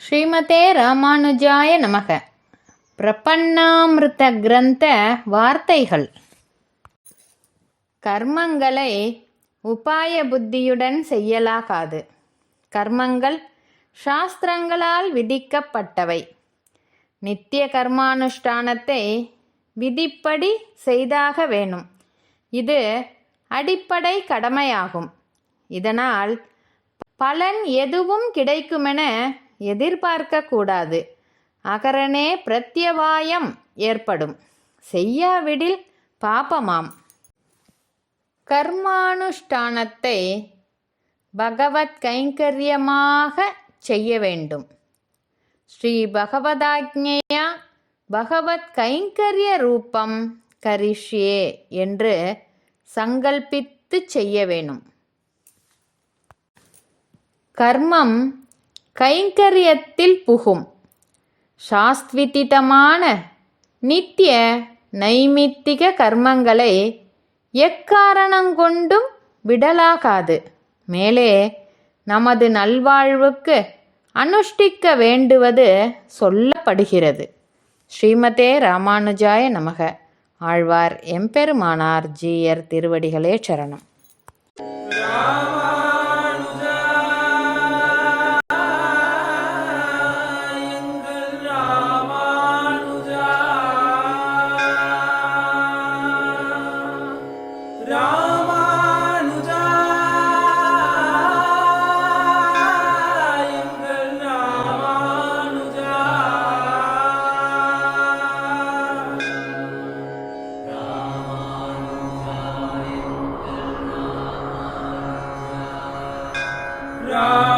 ஸ்ரீமதே ராமானுஜாய நமக. பிரபன்னாமிருத கிரந்த வார்த்தைகள். கர்மங்களை உபாய புத்தியுடன் செய்யலாகாது. கர்மங்கள் சாஸ்திரங்களால் விதிக்கப்பட்டவை. நித்திய கர்மானுஷ்டானத்தை விதிப்படி செய்தாக வேணும். இது அடிப்படை கடமையாகும். இதனால் பலன் எதுவும் கிடைக்குமென எதிர்பார்க்கக்கூடாது. அகரணே பிரத்யவாயம் ஏற்படும். செய்யாவிடில் பாபமாம். கர்மானுஷ்டானத்தை பகவத் கைங்கரியமாக செய்ய வேண்டும். ஸ்ரீ பகவதாக்ஞேயா பகவத் கைங்கரிய ரூபம் கரிஷ்யே என்று சங்கல்பித்து செய்ய வேணும். கர்மம் கைங்கரியத்தில் புகும். சாஸ்திவிதிதமான நித்திய நைமித்திக கர்மங்களை எக்காரணங்கொண்டும் விடலாகாது. மேலே நமது நல்வாழ்வுக்கு அனுஷ்டிக்க வேண்டுவது சொல்லப்படுகிறது. ஸ்ரீமதே ராமானுஜாய நமக. ஆழ்வார் எம்பெருமானார் ஜீயர் திருவடிகளே சரணம். Ram